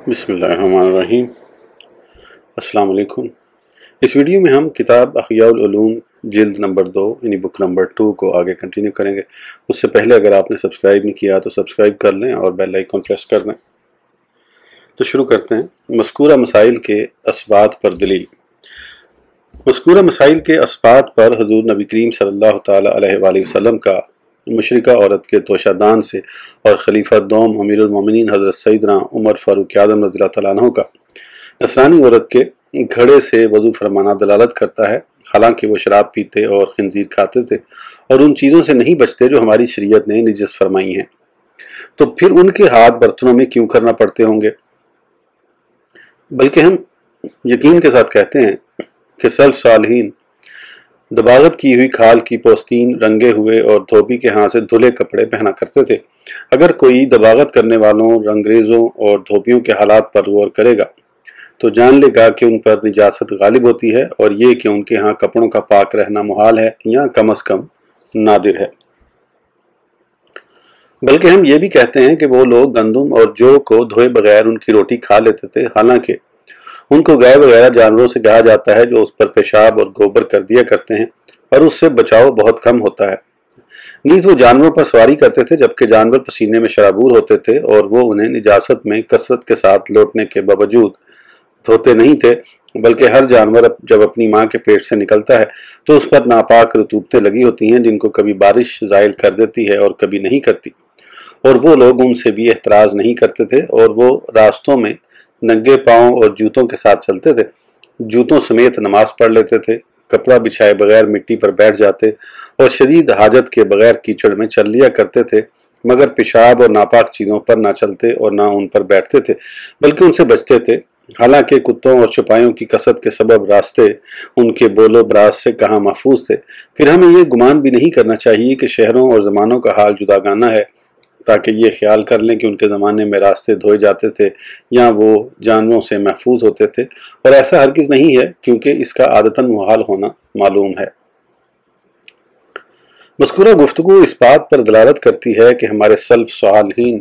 بسم اللہ الرحمن الرحیم۔ السلام علیکم۔ اس ویڈیو میں ہم کتاب احیاء العلوم جلد نمبر 2 یعنی بک نمبر 2 کو آگے کنٹینیو کریں گے۔ اس سے پہلے اگر آپ نے سبسکرائب نہیں کیا تو سبسکرائب کر لیں اور بیل آئیکن پریس کر دیں۔ تو شروع کرتے ہیں۔ مذکورہ مسائل کے اسبات پر دلیل۔ مذکورہ مسائل کے اسبات پر حضور نبی کریم صلی اللہ تعالیٰ علیہ وآلہ وسلم کا مشرکہ عورت کے توشہ دان سے اور خلیفہ دوم امیر المومنین حضرت سیدنا عمر فاروق اعظم رضی اللہ تعالیٰ عنہ کا نصرانی عورت کے گھڑے سے وضو فرمانا دلالت کرتا ہے، حالانکہ وہ شراب پیتے اور خنزیر کھاتے تھے اور ان چیزوں سے نہیں بچتے جو ہماری شریعت نے نجس فرمائی ہیں، تو پھر ان کے ہاتھ برتنوں میں کیوں کرنا پڑتے ہوں گے؟ بلکہ ہم یقین کے ساتھ کہتے ہیں کہ سلف صالحین دباغت کی ہوئی کھال کی پوستین رنگے ہوئے اور دھوبی کے ہاں سے دھلے کپڑے پہنا کرتے تھے۔ اگر کوئی دباغت کرنے والوں، رنگریزوں اور دھوبیوں کے حالات پر غور کرے گا تو جان لے گا کہ ان پر نجاست غالب ہوتی ہے، اور یہ کہ ان کے ہاں کپڑوں کا پاک رہنا محال ہے یا کم از کم نادر ہے۔ بلکہ ہم یہ بھی کہتے ہیں کہ وہ لوگ گندم اور جو کو دھوئے بغیر ان کی روٹی کھا لیتے تھے، حالانکہ ان کو گائے وغیرہ جانوروں سے کہا جاتا ہے جو اس پر پیشاب اور گوبر کر دیا کرتے ہیں، اور اس سے بچاؤ بہت کم ہوتا ہے۔ نیز وہ جانوروں پر سواری کرتے تھے جبکہ جانور پسینے میں شرابور ہوتے تھے، اور وہ انہیں نجاست میں کثرت کے ساتھ لوٹنے کے باوجود دھوتے نہیں تھے، بلکہ ہر جانور جب اپنی ماں کے پیٹ سے نکلتا ہے تو اس پر ناپاک رطوبتیں لگی ہوتی ہیں جن کو کبھی بارش زائل کر دیتی ہے اور کبھی نہیں کرتی، اور وہ لوگ ان سے بھی احتراز نہیں کرتے تھے، اور وہ راستوں میں ننگے پاؤں اور جوتوں کے ساتھ چلتے تھے، جوتوں سمیت نماز پڑھ لیتے تھے، کپڑا بچھائے بغیر مٹی پر بیٹھ جاتے اور شدید حاجت کے بغیر کیچڑ میں چل لیا کرتے تھے، مگر پیشاب اور ناپاک چیزوں پر نہ چلتے اور نہ ان پر بیٹھتے تھے، بلکہ ان سے بچتے تھے، حالانکہ کتوں اور چپائیوں کی کثرت کے سبب راستے ان کے بول و براز سے کہاں محفوظ تھے۔ پھر ہمیں یہ گمان بھی نہیں کرنا چاہیے کہ شہروں اور زمانوں کا حال جداگانہ ہے، تاکہ یہ خیال کر لیں کہ ان کے زمانے میں راستے دھوئے جاتے تھے یا وہ جانوروں سے محفوظ ہوتے تھے، اور ایسا ہرگز نہیں ہے، کیونکہ اس کا عادتاً محال ہونا معلوم ہے۔ مذکورہ گفتگو اس بات پر دلالت کرتی ہے کہ ہمارے سلف صالحین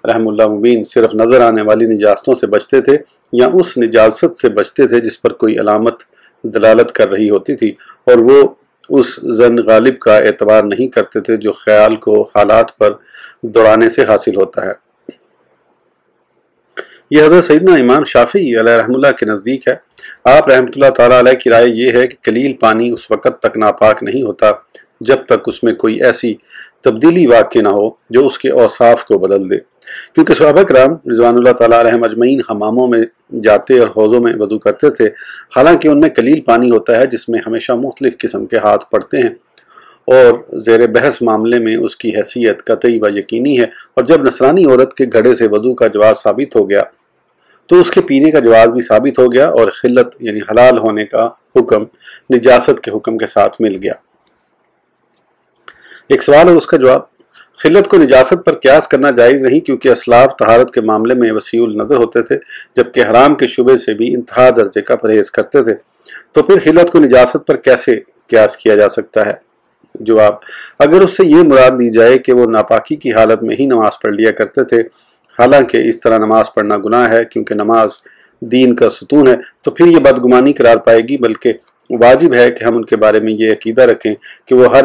رحم اللہ مبین صرف نظر آنے والی نجاستوں سے بچتے تھے یا اس نجاست سے بچتے تھے جس پر کوئی علامت دلالت کر رہی ہوتی تھی، اور وہ اس ظن غالب کا اعتبار نہیں کرتے تھے جو خیال کو حالات پر دوڑانے سے حاصل ہوتا ہے۔ یہ حضرت سیدنا امام شافعی علیہ رحمہ اللہ کے نزدیک ہے۔ آپ رحمۃ اللہ تعالیٰ علیہ کی رائے یہ ہے کہ قلیل پانی اس وقت تک ناپاک نہیں ہوتا جب تک اس میں کوئی ایسی تبدیلی واقع نہ ہو جو اس کے اوصاف کو بدل دے، کیونکہ صحابہ کرام رضوان اللہ تعالیٰ علیہم اجمعین حماموں میں جاتے اور حوضوں میں وضو کرتے تھے، حالانکہ ان میں قلیل پانی ہوتا ہے جس میں ہمیشہ مختلف قسم کے ہاتھ پڑتے ہیں، اور زیر بحث معاملے میں اس کی حیثیت قطعی و یقینی ہے، اور جب نصرانی عورت کے گھڑے سے وضو کا جواز ثابت ہو گیا تو اس کے پینے کا جواز بھی ثابت ہو گیا، اور خلت یعنی حلال ہونے کا حکم نجاست کے حکم کے ساتھ مل گیا۔ ایک سوال اور اس کا جواب۔ خلت کو نجاست پر قیاس کرنا جائز نہیں، کیونکہ اسلاف طہارت کے معاملے میں وسیع النظر ہوتے تھے، جبکہ حرام کے شبے سے بھی انتہا درجے کا پرہیز کرتے تھے، تو پھر خلت کو نجاست پر کیسے قیاس کیا جا سکتا ہے؟ جواب: اگر اس سے یہ مراد لی جائے کہ وہ ناپاکی کی حالت میں ہی نماز پڑھ لیا کرتے تھے، حالانکہ اس طرح نماز پڑھنا گناہ ہے کیونکہ نماز دین کا ستون ہے، تو پھر یہ بدگمانی قرار پائے گی، بلکہ واجب ہے کہ ہم ان کے بارے میں یہ عقیدہ رکھیں کہ وہ ہر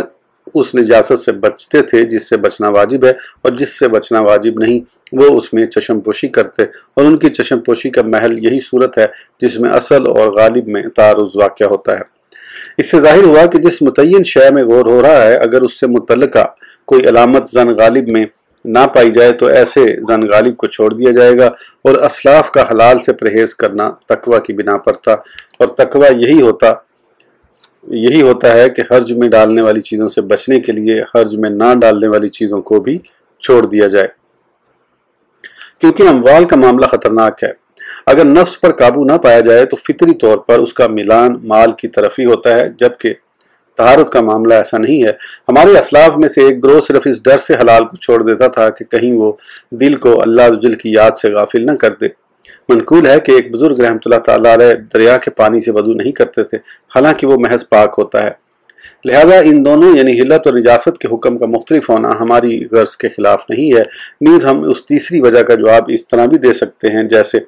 اس نجاست سے بچتے تھے جس سے بچنا واجب ہے، اور جس سے بچنا واجب نہیں وہ اس میں چشم پوشی کرتے، اور ان کی چشم پوشی کا محل یہی صورت ہے جس میں اصل اور غالب میں تعارض واقع ہوتا ہے۔ اس سے ظاہر ہوا کہ جس متعین شے میں غور ہو رہا ہے، اگر اس سے متعلقہ کوئی علامت ظن غالب میں نہ پائی جائے تو ایسے ظن غالب کو چھوڑ دیا جائے گا، اور اسلاف کا حلال سے پرہیز کرنا تقوی کی بنا پر تھا، اور تقوی یہی ہوتا ہے کہ حرج میں ڈالنے والی چیزوں سے بچنے کے لیے حرج میں نہ ڈالنے والی چیزوں کو بھی چھوڑ دیا جائے، کیونکہ اموال کا معاملہ خطرناک ہے۔ اگر نفس پر قابو نہ پایا جائے تو فطری طور پر اس کا میلان مال کی طرف ہی ہوتا ہے، جبکہ طہارت کا معاملہ ایسا نہیں ہے۔ ہمارے اسلاف میں سے ایک گروہ صرف اس ڈر سے حلال کو چھوڑ دیتا تھا کہ کہیں وہ دل کو اللہ جل کی یاد سے غافل نہ کر دے۔ منقول ہے کہ ایک بزرگ رحمۃ اللہ تعالیٰ علیہ دریا کے پانی سے وضو نہیں کرتے تھے، حالانکہ وہ محض پاک ہوتا ہے۔ لہذا ان دونوں یعنی حلت اور نجاست کے حکم کا مختلف ہونا ہماری غرض کے خلاف نہیں ہے۔ نیز ہم اس تیسری وجہ کا جواب اس طرح بھی دے سکتے ہیں جیسے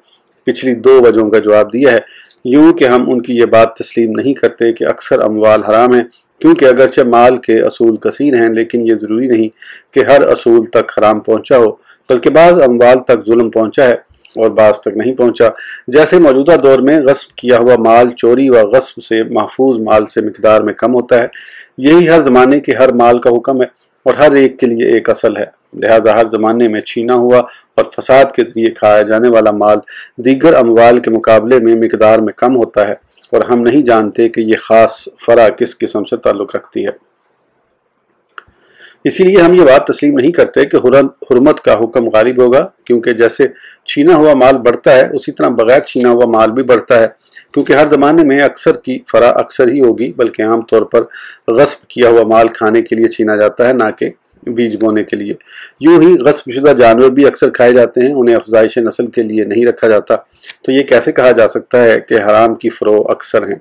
पिछली 2 वजहों का जवाब दिया है। यूं कि हम उनकी ये बात तस्लीम नहीं करते कि अक्सर अमवाल हराम हैं, क्योंकि अगरचे माल के असूल कसीर हैं, लेकिन ये ज़रूरी नहीं कि हर असूल तक हराम पहुँचा हो, बल्कि बाज़ अमवाल तक जुल्म पहुँचा है और बाज़ तक नहीं पहुँचा। जैसे मौजूदा दौर में गस्ब किया हुआ माल चोरी व गस्ब से महफूज माल से मिकदार में कम होता है। यही हर ज़माने के हर माल का हुक्म है और हर एक के लिए एक असल है। लिहाजा हर ज़माने में छीना हुआ और फसाद के ज़रिए खाया जाने वाला माल दीगर अमवाल के मुकाबले में मिकदार में कम होता है, और हम नहीं जानते कि ये ख़ास फ़रा किस किस्म से ताल्लुक़ रखती है। इसीलिए हम ये बात तस्लीम नहीं करते कि हुर्मत का हुक्म गालिब होगा, क्योंकि जैसे छीना हुआ माल बढ़ता है उसी तरह बगैर छीना हुआ माल भी बढ़ता है, क्योंकि हर ज़माने में अक्सर की फ़रा अक्सर ही होगी, बल्कि आम तौर पर गस्ब किया हुआ माल खाने के लिए छीना जाता है, ना कि बीज बोने के लिए। यूं ही गस्बशुदा जानवर भी अक्सर खाए जाते हैं, उन्हें अफजाइश नस्ल के लिए नहीं रखा जाता। तो ये कैसे कहा जा सकता है कि हराम की फ़रो अक्सर हैं,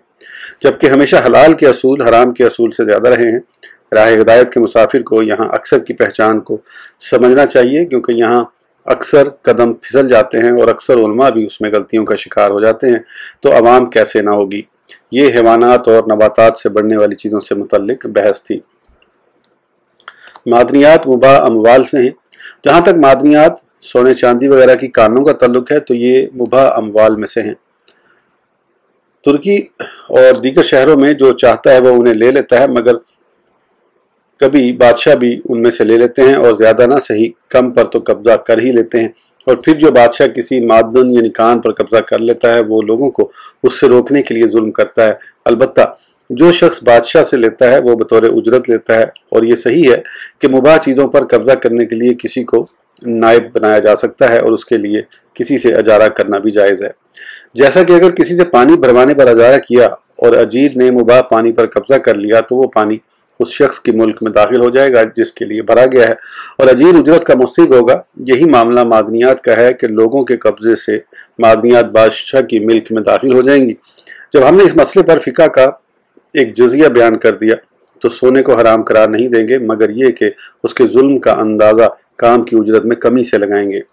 जबकि हमेशा हलाल के असूल हराम के असूल से ज़्यादा रहे हैं। राह हिदायत के मुसाफिर को यहाँ अक्सर की पहचान को समझना चाहिए, क्योंकि यहाँ अक्सर कदम फिसल जाते हैं और अक्सर उलमा भी उसमें गलतियों का शिकार हो जाते हैं, तो अवाम कैसे ना होगी। ये हैवानात और नबातात से बढ़ने वाली चीज़ों से मुतल्लिक बहस थी। मादनियात मुबाह अमवाल से हैं। जहाँ तक मादनियात सोने चांदी वगैरह की कानों का तल्लुक है तो ये मुबाह अमवाल में से हैं। तुर्की और दीगर शहरों में जो चाहता है वो उन्हें ले लेता है, मगर कभी बादशाह भी उनमें से ले लेते हैं और ज़्यादा ना सही कम पर तो कब्जा कर ही लेते हैं। और फिर जो बादशाह किसी मादन यानी कान पर कब्जा कर लेता है वो लोगों को उससे रोकने के लिए जुल्म करता है। अलबत्ता जो शख्स बादशाह से लेता है वो बतौर उजरत लेता है, और ये सही है कि मुबाह चीज़ों पर कब्जा करने के लिए किसी को नायब बनाया जा सकता है और उसके लिए किसी से अजारा करना भी जायज़ है। जैसा कि अगर किसी से पानी भरवाने पर अजारा किया और अजीर ने मुबाह पानी पर कब्जा कर लिया तो वो पानी उस शख्स की मुल्क में दाखिल हो जाएगा जिसके लिए भरा गया है, और अजीर उजरत का मुस्तहिक होगा। यही मामला मादनियात का है कि लोगों के कब्जे से मादनियात बादशाह की मिल्क में दाखिल हो जाएंगी। जब हमने इस मसले पर फ़िक़ा का एक जज़िया बयान कर दिया तो सोने को हराम करार नहीं देंगे, मगर ये कि उसके जुल्म का अंदाज़ा काम की उजरत में कमी से लगाएंगे,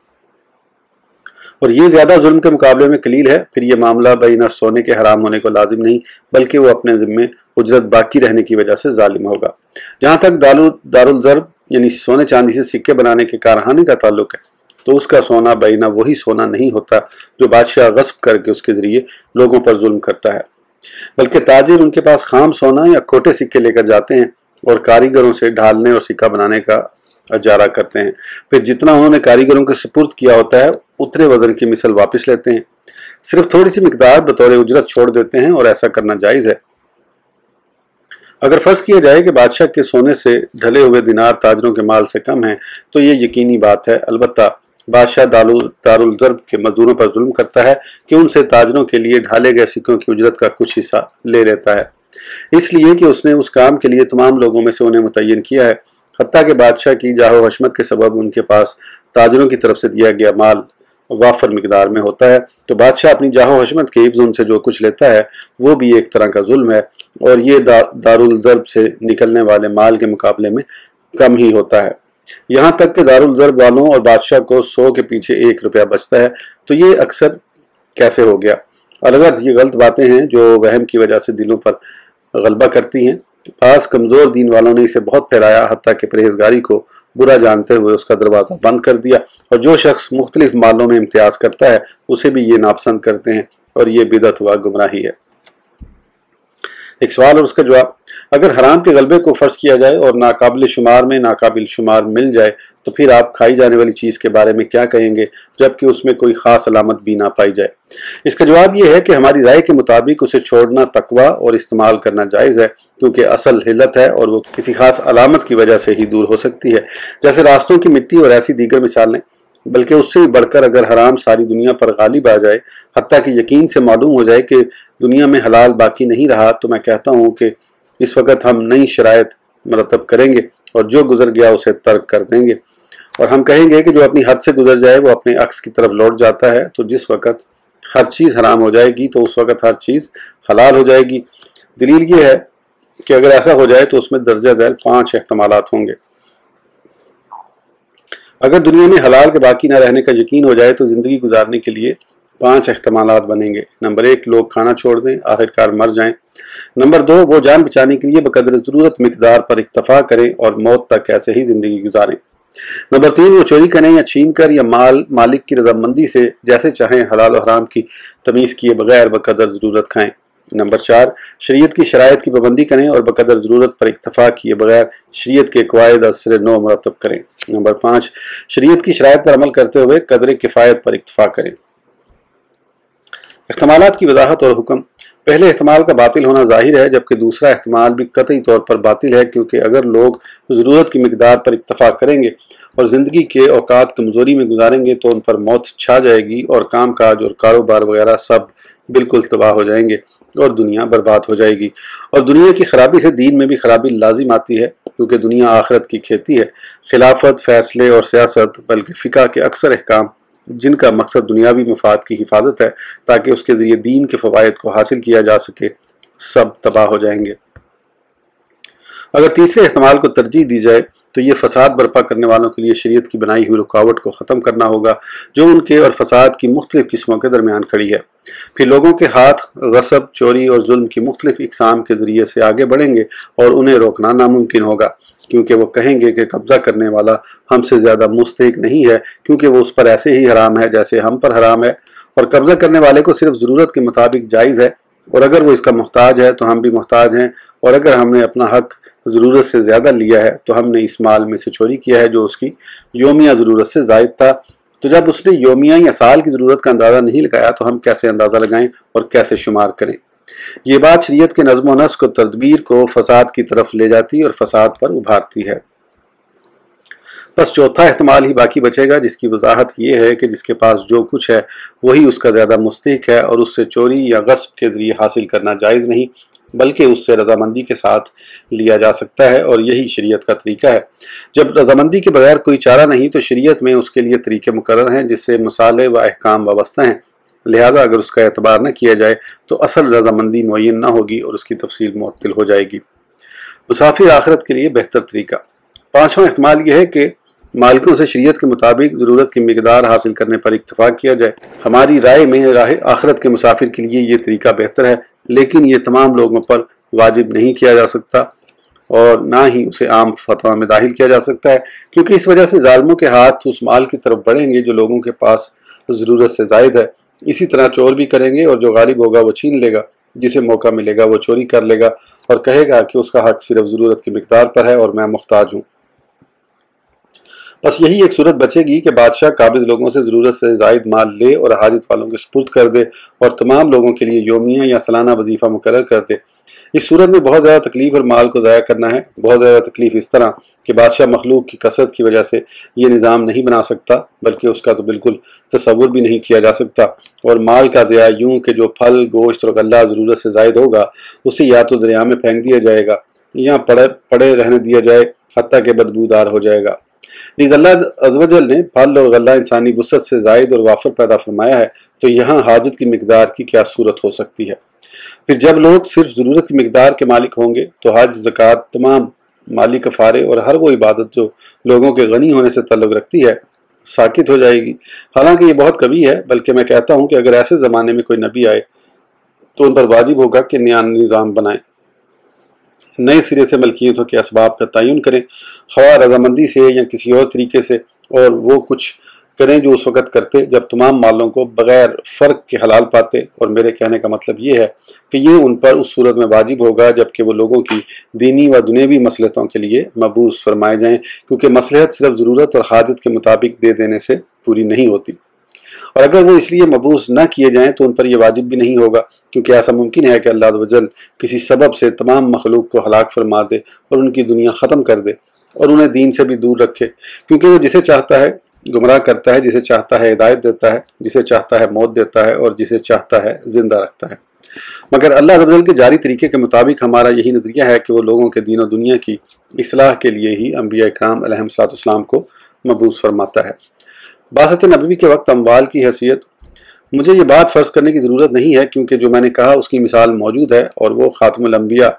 और ये ज़्यादा जुल्म के मुकाबले में कलील है। फिर ये मामला बैना सोने के हराम होने को लाजिम नहीं, बल्कि वो अपने ज़िम्मे उजरत बाकी रहने की वजह से जालिम होगा। जहाँ तक दारुल ज़र्ब यानी सोने चांदी से सिक्के बनाने के कारखाने का ताल्लुक है तो उसका सोना बैना वही सोना नहीं होता जो बादशाह गस्ब करके उसके ज़रिए लोगों पर जुल्म करता है, बल्कि ताजिर उनके पास खाम सोना या खोटे सिक्के लेकर जाते हैं और कारीगरों से ढालने और सिक्का बनाने का अजारा करते हैं। फिर जितना उन्होंने कारीगरों के सुपुर्द किया होता है उतने वजन की मिसल वापस लेते हैं, सिर्फ थोड़ी सी मिकदार बतौर उजरत छोड़ देते हैं, और ऐसा करना जायज़ है। अगर फर्ज किया जाए कि बादशाह के सोने से ढले हुए दिनार ताजरों के माल से कम है तो ये यकीनी बात है। अलबत्ता बादशाह दारुल ज़र्ब के मजदूरों पर जुल्म करता है कि उनसे ताजरों के लिए ढाले गए सिक्कों की उजरत का कुछ हिस्सा ले लेता है, इसलिए कि उसने उस काम के लिए तमाम लोगों में से उन्हें मुतय्यन किया है। हत्ता के बादशाह की जाहो हशमत के सबब उनके पास ताजरों की तरफ से दिया गया माल वाफर मिकदार में होता है, तो बादशाह अपनी जाहो हशमत के इब्ज़ उनसे जो कुछ लेता है वो भी एक तरह का जुल्म है, और ये दारुल ज़र्ब से निकलने वाले माल के मुकाबले में कम ही होता है। यहाँ तक कि दारुल ज़र्ब वालों और बादशाह को 100 के पीछे 1 रुपया बचता है। तो ये अक्सर कैसे हो गया? अलगर्ज़ ये गलत बातें हैं जो वहम की वजह से दिलों पर गलबा करती हैं। पास कमज़ोर दीन वालों ने इसे बहुत फैलाया, हत्ता कि परहेजगारी को बुरा जानते हुए उसका दरवाज़ा बंद कर दिया, और जो शख्स मुख्तलिफ मालों में इम्तियाज़ करता है उसे भी ये नापसंद करते हैं, और ये बिदअत व गुमराही है। एक सवाल और उसका जवाब। अगर हराम के गलबे को फ़र्ज किया जाए और नाकाबिल शुमार में नाकाबिल शुमार मिल जाए तो फिर आप खाई जाने वाली चीज़ के बारे में क्या कहेंगे जबकि उसमें कोई ख़ास अलामत भी ना पाई जाए? इसका जवाब यह है कि हमारी राय के मुताबिक उसे छोड़ना तकवा और इस्तेमाल करना जायज़ है, क्योंकि असल हिलत है और वो किसी खास अलामत की वजह से ही दूर हो सकती है, जैसे रास्तों की मिट्टी और ऐसी दीगर मिसालें। बल्कि उससे भी बढ़कर अगर हराम सारी दुनिया पर गालिब आ जाए, हत्ता कि यकीन से मालूम हो जाए कि दुनिया में हलाल बाकी नहीं रहा, तो मैं कहता हूँ कि इस वक्त हम नई शराइत मरतब करेंगे और जो गुजर गया उसे तर्क कर देंगे, और हम कहेंगे कि जो अपनी हद से गुजर जाए वो अपने अक्स की तरफ लौट जाता है। तो जिस वक्त हर चीज़ हराम हो जाएगी तो उस वक्त हर चीज़ हलाल हो जाएगी। दलील ये है कि अगर ऐसा हो जाए तो उसमें दर्जा झैल 5 एहतमालात होंगे। अगर दुनिया में हलाल के बाकी ना रहने का यकीन हो जाए तो ज़िंदगी गुजारने के लिए 5 एहतमालात बनेंगे। नंबर 1, लोग खाना छोड़ दें, आखिरकार मर जाएं। नंबर 2, वो जान बचाने के लिए बकदर ज़रूरत मिकदार पर इक्तफा करें और मौत तक ऐसे ही ज़िंदगी गुजारें। नंबर 3, वो चोरी करें या छीन कर या मालिक की रजामंदी से जैसे चाहें हलाल और हराम की तमीज़ किए बगैर बकदर ज़रूरत खाएं। नंबर 4, शरीयत की शराइत की पाबंदी करें और बकदर ज़रूरत पर इक्तफा किए बगैर शरीयत के क़वाइद असर नौ मुरतब करें। नंबर 5, शरीयत की शराइत पर अमल करते हुए कदर किफ़ायत पर इक्तफा करें। इख्तमालात की वजाहत और हुक्म। पहले एहतमाल का बातिल होना ज़ाहिर है, जबकि दूसरा एहतमाल भी कतई तौर पर बातिल है, क्योंकि अगर लोग ज़रूरत की मिकदार पर इत्तफाक़ करेंगे और ज़िंदगी के औकात कमज़ोरी में गुजारेंगे तो उन पर मौत छा जाएगी और काम काज और कारोबार वगैरह सब बिल्कुल तबाह हो जाएंगे और दुनिया बर्बाद हो जाएगी। और दुनिया की खराबी से दीन में भी खराबी लाजिम आती है, क्योंकि दुनिया आखिरत की खेती है। खिलाफत, फैसले और सियासत, बल्कि फ़िक़्ह के अक्सर अहकाम जिनका मकसद दुनियावी मफाद की हिफाजत है ताकि उसके ज़रिए दीन के फ़वाइद को हासिल किया जा सके, सब तबाह हो जाएंगे। अगर तीसरे एहतमाल को तरजीह दी जाए तो ये फसाद बर्पा करने वालों के लिए शरीयत की बनाई हुई रुकावट को ख़त्म करना होगा जो उनके और फसाद की मुख्तलिफ़ किस्मों के दरमियान खड़ी है। फिर लोगों के हाथ गसब, चोरी और जुल्म की मुख्तलिफ़ इक़साम के ज़रिए से आगे बढ़ेंगे और उन्हें रोकना नामुमकिन होगा, क्योंकि वो कहेंगे कि कब्ज़ा करने वाला हमसे ज़्यादा मुस्तहिक नहीं है, क्योंकि वो उस पर ऐसे ही हराम है जैसे हम पर हराम है, और कब्ज़ा करने वाले को सिर्फ ज़रूरत के मुताबिक जायज़ है, और अगर वो इसका मुहताज है तो हम भी मुहताज हैं, और अगर हमने अपना हक ज़रूरत से ज़्यादा लिया है तो हमने इस माल में से चोरी किया है जो उसकी योमिया ज़रूरत से ज़ायद था। तो जब उसने योमिया या साल की ज़रूरत का अंदाज़ा नहीं लगाया तो हम कैसे अंदाज़ा लगाएं और कैसे शुमार करें। ये बात शरीयत के नज़्म व नस्क और तदबीर को फसाद की तरफ ले जाती और फसाद पर उभारती है। बस चौथा एहतमाल ही बाकी बचेगा, जिसकी वजाहत ये है कि जिसके पास जो कुछ है वही उसका ज़्यादा मुस्तहिक है और उससे चोरी या गस्ब के ज़रिए हासिल करना जायज़ नहीं, बल्कि उससे रजामंदी के साथ लिया जा सकता है, और यही शरीयत का तरीका है। जब रजामंदी के बगैर कोई चारा नहीं तो शरीयत में उसके लिए तरीके मुकर्रर हैं जिससे मसाले व अहकाम वाबस्ता हैं। लिहाजा अगर उसका एतबार न किया जाए तो असल रजामंदी मुअय्यन न होगी और उसकी तफसील मुअत्तिल हो जाएगी। मुसाफिर आखिरत के लिए बेहतर तरीका। पाँचवां एहतमाल यह है कि मालिकों से शरीयत के मुताबिक ज़रूरत की मिकदार हासिल करने पर इत्तफाक किया जाए। हमारी राय में राह आखिरत के मुसाफिर के लिए ये तरीका बेहतर है, लेकिन ये तमाम लोगों पर वाजिब नहीं किया जा सकता और ना ही उसे आम फतवा में दाखिल किया जा सकता है, क्योंकि इस वजह से जालिमों के हाथ उस माल की तरफ बढ़ेंगे जो लोगों के पास ज़रूरत से ज़ायद है। इसी तरह चोर भी करेंगे और जो गालिब होगा वो छीन लेगा, जिसे मौका मिलेगा वो चोरी कर लेगा और कहेगा कि उसका हक सिर्फ ज़रूरत की मिकदार पर है और मैं मुख्ताज हूँ। बस यही एक सूरत बचेगी कि बादशाह काबिज लोगों से ज़रूरत से ज़ायद माल ले और हाजत वालों के सुपुर्द कर दे और तमाम लोगों के लिए योमिया या सालाना वजीफ़ा मुकर्रर कर दे। इस सूरत में बहुत ज़्यादा तकलीफ़ और माल को ज़ाया करना है। बहुत ज़्यादा तकलीफ़ इस तरह कि बादशाह मखलूक की कसरत की वजह से ये निज़ाम नहीं बना सकता, बल्कि उसका तो बिल्कुल तसव्वुर भी नहीं किया जा सकता। और माल का ज़िया यूँ कि जो फल, गोश्त और गल्ला ज़रूरत से ज़ायद होगा उसे या तो दरिया में फेंक दिया जाएगा या पड़े रहने दिया जाए, हत्ता के बदबूदार हो जाएगा। नीज़ अल्लाह अज़्ज़ व जल ने फल और गल्ला इंसानी वुसअत से ज़ायद और वाफर पैदा फरमाया है, तो यहाँ हाजत की मिकदार की क्या सूरत हो सकती है। फिर जब लोग सिर्फ ज़रूरत की मिकदार के मालिक होंगे तो हज, ज़कात, तमाम माली कफ़ारे और हर वो इबादत जो लोगों के गनी होने से ताल्लुक़ रखती है साकित हो जाएगी। हालांकि ये बहुत कभी है, बल्कि मैं कहता हूँ कि अगर ऐसे ज़माने में कोई नबी आए तो उन पर वाजिब होगा कि नया निज़ाम बनाएं, नए सिरे से मलकियतों के असबाब का तयन करें, ख्वाह रजामंदी से या किसी और तरीके से, और वो कुछ करें जो उस वक़्त करते जब तमाम मालों को बग़ैर फ़र्क के हलाल पाते। और मेरे कहने का मतलब ये है कि ये उन पर उस सूरत में वाजिब होगा जबकि वो लोगों की दीनी व दुनियावी मसलहतों के लिए मबूस फरमाए जाएँ, क्योंकि मसलहत सिर्फ ज़रूरत और हाजत के मुताबिक दे देने से पूरी नहीं होती। और अगर वो इसलिए मबूस न किए जाएँ तो उन पर यह वाजिब भी नहीं होगा, क्योंकि ऐसा मुमकिन है कि अल्लाह वजल किसी सबब से तमाम मखलूक को हलाक फरमा दे और उनकी दुनिया ख़त्म कर दे और उन्हें दीन से भी दूर रखे, क्योंकि वो जिसे चाहता है गुमराह करता है, जिसे चाहता है हिदायत देता है, जिसे चाहता है मौत देता है और जिसे चाहता है जिंदा रखता है। मगर अल्लाह वजल के जारी तरीके के मुताबिक हमारा यही नज़रिया है कि वो लोगों के दीन और दुनिया की इस्लाह के लिए ही अंबिया इकराम अलैहिस्सलाम को मबूस फरमाता है। बासत नबवी के वक्त अम्वाल की हैसियत। मुझे ये बात फ़र्ज़ करने की ज़रूरत नहीं है, क्योंकि जो मैंने कहा उसकी मिसाल मौजूद है, और वो ख़ातमुल अंबिया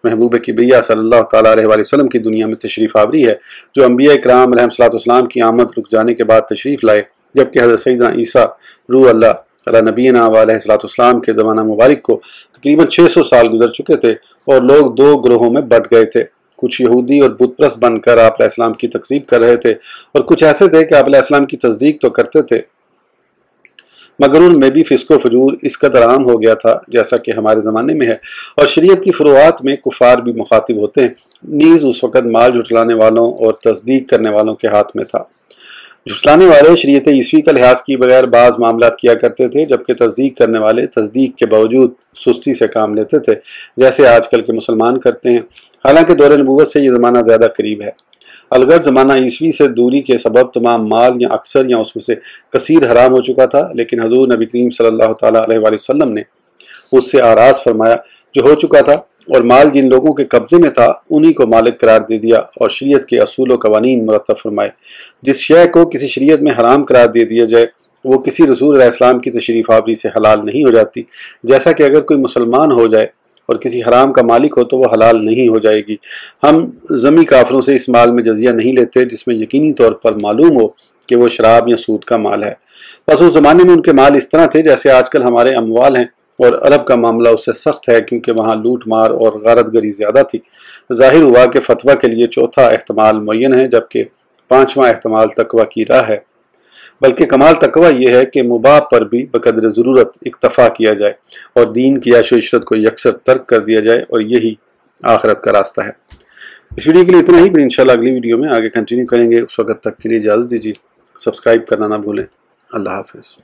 महबूब किब्रिया सल्लल्लाहु तआला अलैहि वसल्लम की दुनिया में तशरीफ़ आवरी है, जो अंबिया इकराम अलैहिस्सलाम की आमद रुक जाने के बाद तशरीफ़ लाए, जबकि हज़रत सैयदना ईसा रूह अल्लाह علی نبینا علیہ کے زمانہ مبارک کو تقریباً 600 سال گزر چکے تھے اور لوگ دو گروہوں میں بٹ گئے تھے۔ کچھ یہودی اور بت پرست بن کر آپ علیہ السلام کی تکذیب کر رہے تھے اور کچھ ایسے تھے کہ آپ علیہ السلام کی تصدیق تو کرتے تھے مگر ان میں بھی فسق و فجور اس قدر عام ہو گیا تھا جیسا کہ ہمارے زمانے میں ہے، اور شریعت کی فروعات میں کفار بھی مخاطب ہوتے ہیں۔ نیز اس وقت مال جھٹلانے والوں اور تصدیق کرنے والوں کے ہاتھ میں تھا۔ جھٹلانے والے شریعت عیسوی کا لحاظ کیے بغیر بعض معاملات کیا کرتے تھے، جبکہ تصدیق کرنے والے تصدیق کے باوجود سستی سے کام لیتے تھے، جیسے آج کل کے مسلمان کرتے ہیں۔ حالانکہ دور نبوت سے یہ زمانہ زیادہ قریب ہے۔ الگر زمانہ عیسوی سے دوری کے سبب تمام مال یا اکثر یا اس میں سے کثیر حرام ہو چکا تھا، لیکن حضور نبی کریم صلی اللہ تعالیٰ علیہ وآلہ وسلم نے اس سے آراز فرمایا جو ہو چکا تھا، اور مال جن لوگوں کے قبضے میں تھا انہی کو مالک قرار دے دیا، اور شریعت کے اصول و قوانین مرتب فرمائے۔ جس شے کو کسی شریعت میں حرام قرار دے دیا جائے وہ کسی رسول علیہ السلام کی تشریف آوری سے حلال نہیں ہو جاتی، جیسا کہ اگر کوئی مسلمان ہو جائے اور کسی حرام کا مالک ہو تو وہ حلال نہیں ہو جائے گی۔ ہم ذمی کافروں سے اس مال میں جزیہ نہیں لیتے جس میں یقینی طور پر معلوم ہو کہ وہ شراب یا سود کا مال ہے۔ پس اس زمانے میں ان کے مال اس طرح تھے جیسے آج کل ہمارے اموال ہیں، اور عرب کا معاملہ اس سے سخت ہے کیونکہ وہاں لوٹ مار اور غارت گری زیادہ تھی۔ ظاہر ہوا کہ فتویٰ کے لیے چوتھا احتمال معین ہے، جبکہ پانچواں احتمال تقویٰ کی راہ ہے۔ بلکہ کمال تقویٰ یہ ہے کہ مباح پر بھی بقدر ضرورت اکتفا کیا جائے اور دین کی عیش و عشرت کو یکسر ترک کر دیا جائے، اور یہی آخرت کا راستہ ہے۔ اس ویڈیو کے لیے اتنا ہی، پھر انشاءاللہ اگلی ویڈیو میں آگے کنٹینیو کریں گے۔ اس وقت تک کے لیے اجازت دیجیے، سبسکرائب کرنا نہ بھولیں۔ اللہ حافظ۔